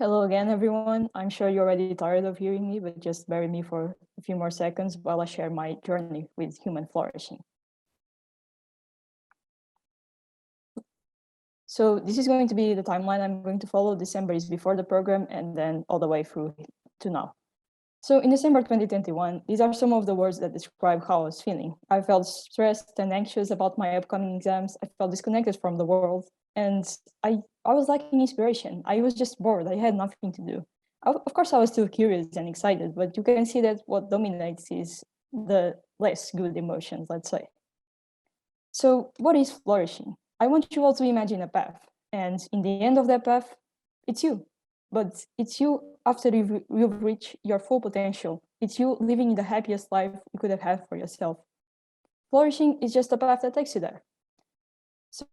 Hello again, everyone. I'm sure you're already tired of hearing me, but just bear with me for a few more seconds while I share my journey with human flourishing. So this is going to be the timeline I'm going to follow. December is before the program and then all the way through to now. So in December 2021, these are some of the words that describe how I was feeling. I felt stressed and anxious about my upcoming exams. I felt disconnected from the world. And I was lacking inspiration. I was just bored. I had nothing to do. Of course, I was still curious and excited, but you can see that what dominates is the less good emotions, let's say. So what is flourishing? I want you all to imagine a path. And in the end of that path, it's you. But it's you after you've reached your full potential. It's you living the happiest life you could have had for yourself. Flourishing is just a path that takes you there.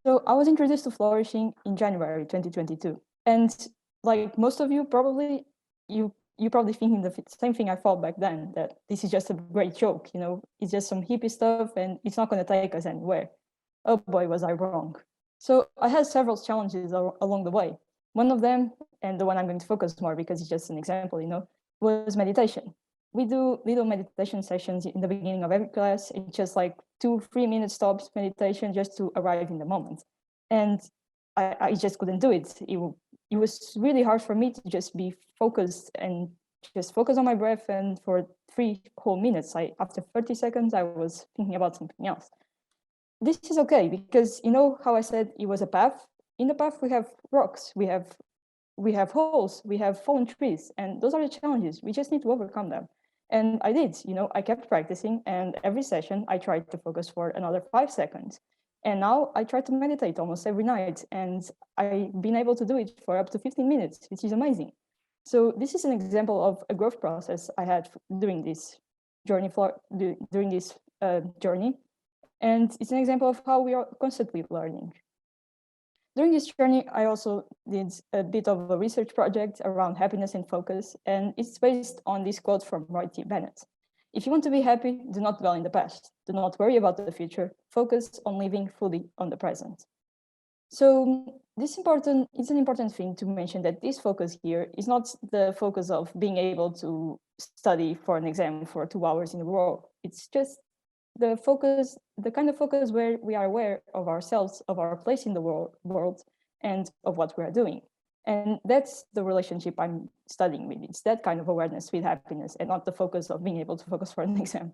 So I was introduced to flourishing in January 2022. And like most of you, probably, you probably thinking the same thing I thought back then, that this is just a great joke, it's just some hippie stuff and it's not going to take us anywhere. Oh boy, was I wrong. So I had several challenges along the way. One of them, and the one I'm going to focus more because it's just an example, was meditation. We do little meditation sessions in the beginning of every class. It's just like 2-3 minute stops meditation just to arrive in the moment. And I just couldn't do it. It was really hard for me to just be focused and just focus on my breath. And for 3 whole minutes, after 30 seconds, I was thinking about something else. This is okay because you know how I said it was a path? In the path, we have rocks, we have holes, we have fallen trees, and those are the challenges. We just need to overcome them. And I did, I kept practicing, and every session I tried to focus for another 5 seconds. And now I try to meditate almost every night, and I've been able to do it for up to 15 minutes, which is amazing. So this is an example of a growth process I had during this journey, journey. And it's an example of how we are constantly learning. During this journey, I also did a bit of a research project around happiness and focus, and it's based on this quote from Roy T. Bennett. If you want to be happy, do not dwell in the past. Do not worry about the future. Focus on living fully on the present. So it's an important thing to mention that this focus here is not the focus of being able to study for an exam for 2 hours in a row. It's just the kind of focus where we are aware of ourselves, of our place in the world, and of what we are doing. And that's the relationship I'm studying with. It's that kind of awareness with happiness and not the focus of being able to focus for an exam.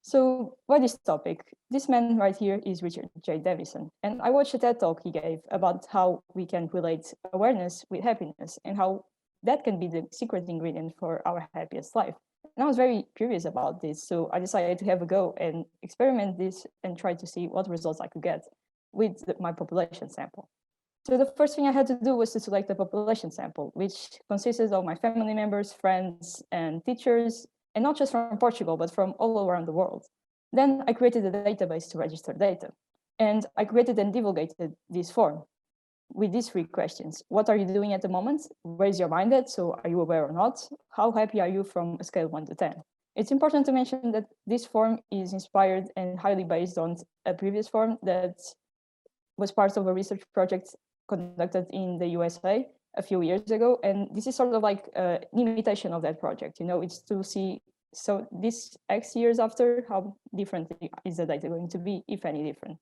So why this topic? This man right here is Richard J. Davison. And I watched a TED talk he gave about how we can relate awareness with happiness and how that can be the secret ingredient for our happiest life. And I was very curious about this. So I decided to have a go and experiment this and try to see what results I could get with my population sample. So the first thing I had to do was to select a population sample, which consisted of my family members, friends, and teachers, and not just from Portugal, but from all around the world. Then I created a database to register data. And I created and divulgated this form with these 3 questions. What are you doing at the moment? Where is your mind at? So are you aware or not? How happy are you from a scale 1 to 10? It's important to mention that this form is inspired and highly based on a previous form that was part of a research project conducted in the USA a few years ago. And this is sort of like an imitation of that project. It's to see, so this X years after, how different is the data going to be, if any different.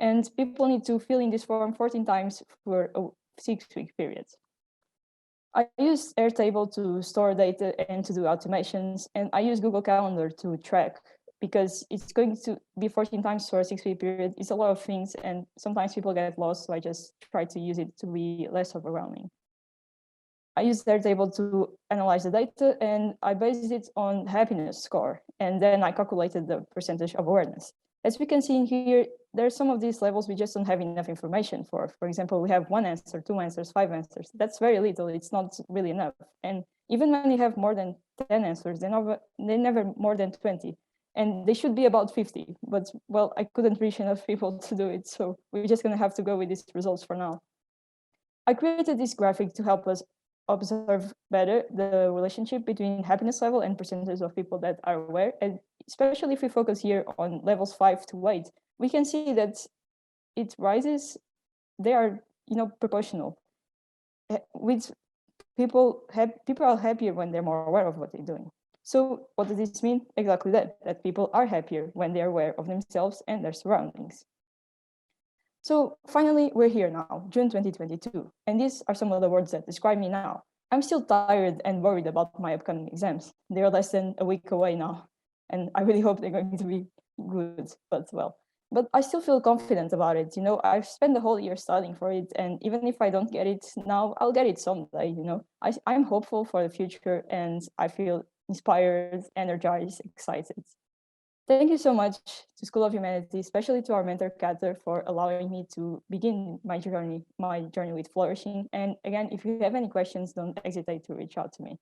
And people need to fill in this form 14 times for a 6-week period. I use Airtable to store data and to do automations, and I use Google Calendar to track because it's going to be 14 times for a 6-week period. It's a lot of things, and sometimes people get lost, so I just try to use it to be less overwhelming. I use Airtable to analyze the data, and I based it on happiness score, and then I calculated the percentage of awareness. As we can see in here, there's some of these levels we just don't have enough information for. For example, we have 1 answer, 2 answers, 5 answers. That's very little. It's not really enough. And even when you have more than 10 answers, they're never more than 20. And they should be about 50. But, well, I couldn't reach enough people to do it. So we're just going to have to go with these results for now. I created this graphic to help us observe better the relationship between happiness level and percentage of people that are aware. And especially if we focus here on levels 5 to 8, we can see that it rises. They are, proportional. With People are happier when they're more aware of what they're doing. So what does this mean? Exactly that people are happier when they're aware of themselves and their surroundings. So finally, we're here now, June 2022, and these are some of the words that describe me now. I'm still tired and worried about my upcoming exams. They're less than a week away now, and I really hope they're going to be good, but well. But I still feel confident about it. You know, I've spent the whole year studying for it, and even if I don't get it now, I'll get it someday. You know, I'm hopeful for the future, and I feel inspired, energized, excited. Thank you so much to School of Humanity, especially to our mentor Kater, for allowing me to begin my journey with Flourishing. And again, if you have any questions, don't hesitate to reach out to me.